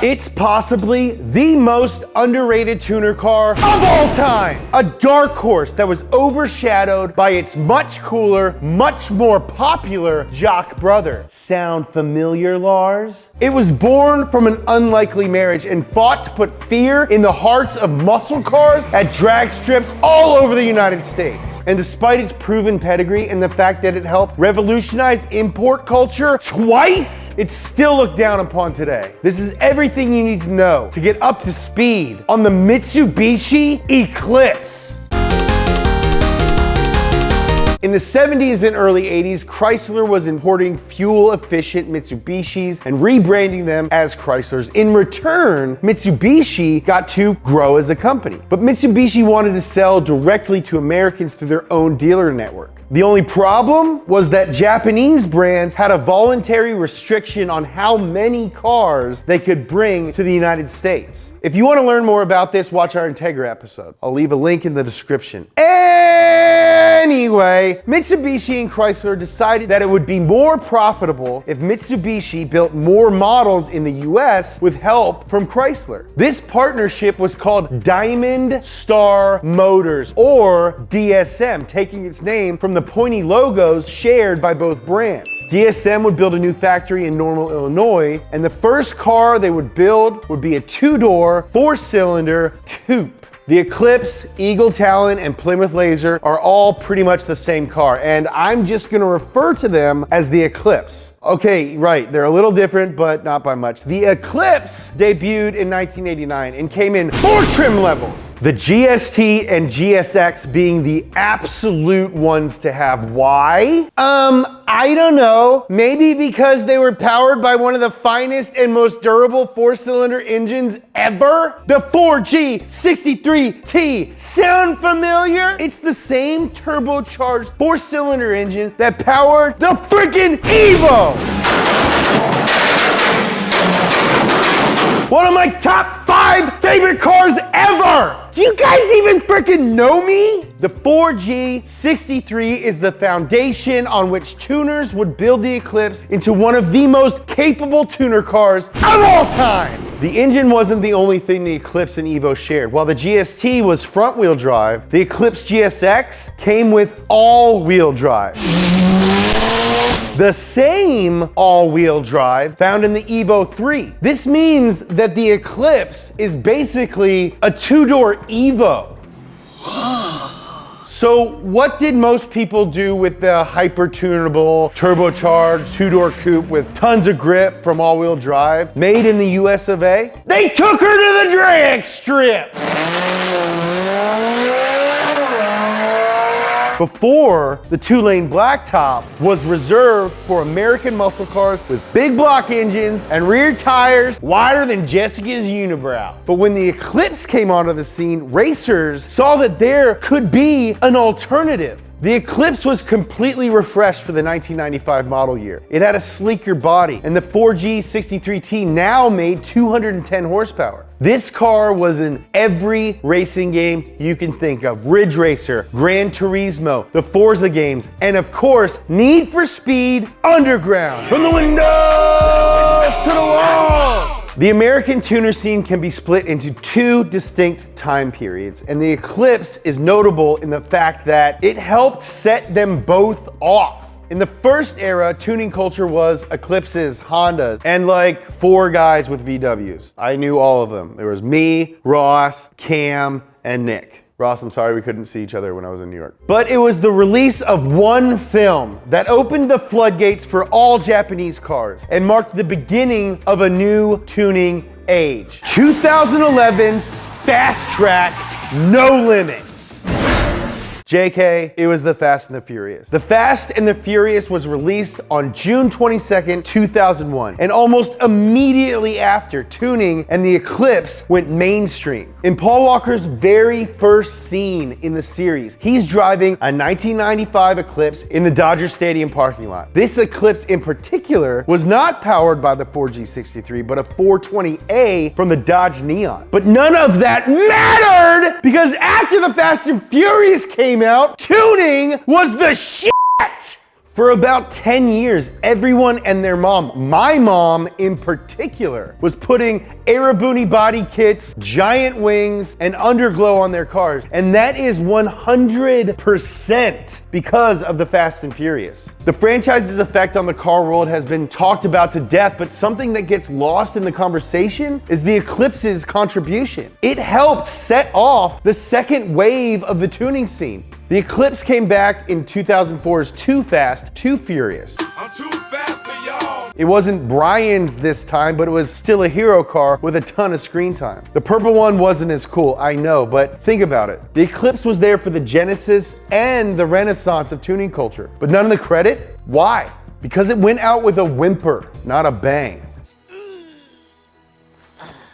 It's possibly the most underrated tuner car of all time. A dark horse that was overshadowed by its much cooler, much more popular jock brother. Sound familiar, Lars? It was born from an unlikely marriage and fought to put fear in the hearts of muscle cars at drag strips all over the United States. And despite its proven pedigree and the fact that it helped revolutionize import culture twice, it's still looked down upon today. This is everything you need to know to get up to speed on the Mitsubishi Eclipse. In the 70s and early 80s, Chrysler was importing fuel-efficient Mitsubishis and rebranding them as Chryslers. In return, Mitsubishi got to grow as a company. But Mitsubishi wanted to sell directly to Americans through their own dealer network. The only problem was that Japanese brands had a voluntary restriction on how many cars they could bring to the United States. If you want to learn more about this, watch our Integra episode. I'll leave a link in the description. Anyway, Mitsubishi and Chrysler decided that it would be more profitable if Mitsubishi built more models in the US with help from Chrysler. This partnership was called Diamond Star Motors, or DSM, taking its name from the pointy logos shared by both brands. DSM would build a new factory in Normal, Illinois, and the first car they would build would be a two-door, four-cylinder coupe. The Eclipse, Eagle Talon, and Plymouth Laser are all pretty much the same car, and I'm just gonna refer to them as the Eclipse. Okay, right, they're a little different, but not by much. The Eclipse debuted in 1989 and came in 4 trim levels. The GST and GSX being the absolute ones to have. Why? I don't know. Maybe because they were powered by one of the finest and most durable 4-cylinder engines ever? The 4G63T. Sound familiar? It's the same turbocharged 4-cylinder engine that powered the freaking Evo. One of my top 5 favorite cars ever! Do you guys even freaking know me? The 4G63 is the foundation on which tuners would build the Eclipse into one of the most capable tuner cars of all time. The engine wasn't the only thing the Eclipse and Evo shared. While the GST was front-wheel drive, the Eclipse GSX came with all-wheel drive. The same all-wheel drive found in the Evo 3. This means that the Eclipse is basically a 2-door Evo. So what did most people do with the hyper-tunable, turbocharged 2-door coupe with tons of grip from all-wheel drive, made in the US of A? They took her to the drag strip! Before, the 2-lane blacktop was reserved for American muscle cars with big block engines and rear tires wider than Jessica's unibrow. But when the Eclipse came onto the scene, racers saw that there could be an alternative. The Eclipse was completely refreshed for the 1995 model year. It had a sleeker body, and the 4G63T now made 210 horsepower. This car was in every racing game you can think of. Ridge Racer, Gran Turismo, the Forza games, and of course, Need for Speed Underground. From the windows to the walls! The American tuner scene can be split into 2 distinct time periods, and the Eclipse is notable in the fact that it helped set them both off. In the first era, tuning culture was Eclipses, Hondas, and like 4 guys with VWs. I knew all of them. There was me, Ross, Cam, and Nick. Ross, I'm sorry we couldn't see each other when I was in New York. But it was the release of one film that opened the floodgates for all Japanese cars and marked the beginning of a new tuning age. 2011's Fast Track No Limits. JK, it was The Fast and the Furious. The Fast and the Furious was released on June 22nd, 2001, and almost immediately after, tuning and the Eclipse went mainstream. In Paul Walker's very first scene in the series, he's driving a 1995 Eclipse in the Dodger Stadium parking lot. This Eclipse in particular was not powered by the 4G63, but a 420A from the Dodge Neon. But none of that mattered, because after The Fast and Furious came out, tuning was the shit! For about 10 years, everyone and their mom, my mom in particular, was putting Arabuni body kits, giant wings, and underglow on their cars. And that is 100% because of the Fast and Furious. The franchise's effect on the car world has been talked about to death, but something that gets lost in the conversation is the Eclipse's contribution. It helped set off the second wave of the tuning scene. The Eclipse came back in 2004's Too Fast, Too Furious. I'm too fast for y'all. It wasn't Brian's this time, but it was still a hero car with a ton of screen time. The purple one wasn't as cool, I know, but think about it. The Eclipse was there for the genesis and the renaissance of tuning culture, but none of the credit? Why? Because it went out with a whimper, not a bang.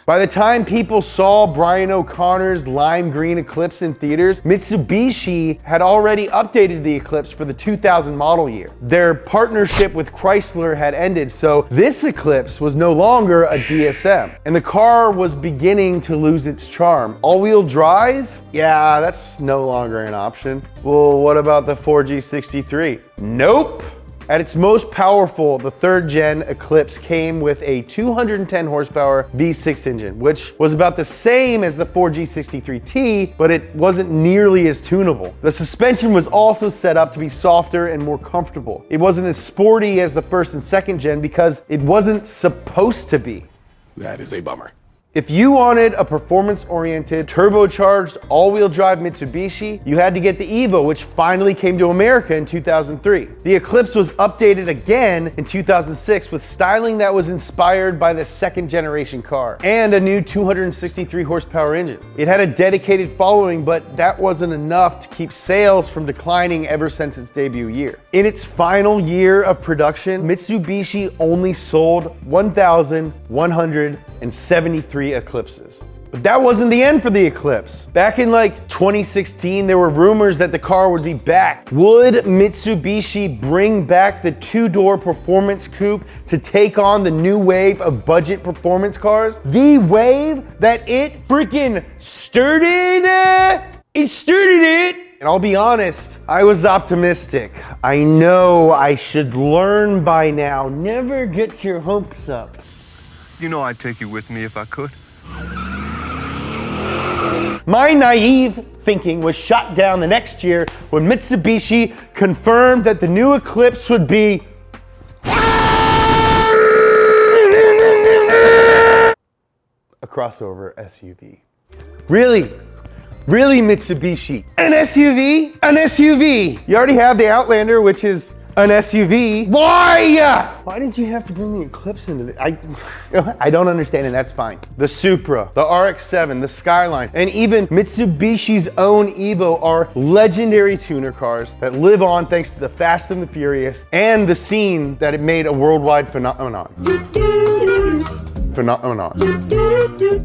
By the time people saw Brian O'Connor's lime green Eclipse in theaters, Mitsubishi had already updated the Eclipse for the 2000 model year. Their partnership with Chrysler had ended, so this Eclipse was no longer a DSM, and the car was beginning to lose its charm. All-wheel drive? Yeah, that's no longer an option. Well, what about the 4G63? Nope. At its most powerful, the third gen Eclipse came with a 210 horsepower V6 engine, which was about the same as the 4G63T, but it wasn't nearly as tunable. The suspension was also set up to be softer and more comfortable. It wasn't as sporty as the first and second gen because it wasn't supposed to be. That is a bummer. If you wanted a performance-oriented, turbocharged, all-wheel drive Mitsubishi, you had to get the Evo, which finally came to America in 2003. The Eclipse was updated again in 2006 with styling that was inspired by the second generation car and a new 263 horsepower engine. It had a dedicated following, but that wasn't enough to keep sales from declining ever since its debut year. In its final year of production, Mitsubishi only sold 1,173 Eclipses. But that wasn't the end for the Eclipse. Back in 2016, there were rumors that the car would be back. Would Mitsubishi bring back the two-door performance coupe to take on the new wave of budget performance cars? The wave that it freaking started it. And I'll be honest, I was optimistic. I know I should learn by now. Never get your hopes up. You know I'd take you with me if I could. My naive thinking was shot down the next year when Mitsubishi confirmed that the new Eclipse would be a crossover SUV. Really, Mitsubishi? An SUV? An SUV! You already have the Outlander, which is an SUV. Why did you have to bring the Eclipse into it? I don't understand, and that's fine. The Supra, the RX-7, the Skyline, and even Mitsubishi's own Evo are legendary tuner cars that live on thanks to the Fast and the Furious and the scene that it made a worldwide phenomenon.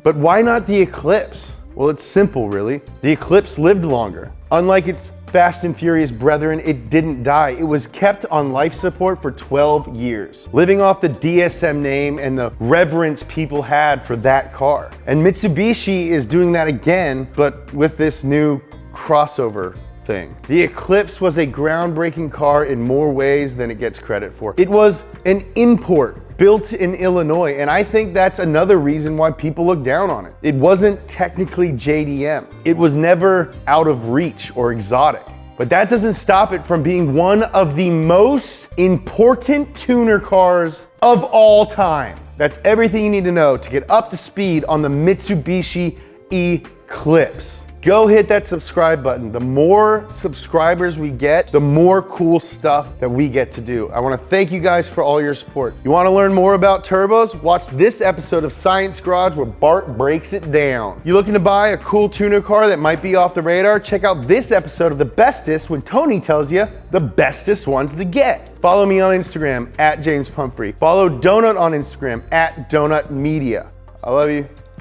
But why not the Eclipse? Well, it's simple, really. The Eclipse lived longer. Unlike its Fast and Furious brethren, it didn't die. It was kept on life support for 12 years, living off the DSM name and the reverence people had for that car. And Mitsubishi is doing that again, but with this new crossover thing. The Eclipse was a groundbreaking car in more ways than it gets credit for. It was an import built in Illinois, and I think that's another reason why people look down on it. It wasn't technically JDM. It was never out of reach or exotic. But that doesn't stop it from being one of the most important tuner cars of all time. That's everything you need to know to get up to speed on the Mitsubishi Eclipse. Go hit that subscribe button. The more subscribers we get, the more cool stuff that we get to do. I want to thank you guys for all your support. You want to learn more about turbos? Watch this episode of Science Garage where Bart breaks it down. You looking to buy a cool tuner car that might be off the radar? Check out this episode of The Bestest when Tony tells you the bestest ones to get. Follow me on Instagram at James Pumphrey. Follow Donut on Instagram at Donut Media. I love you.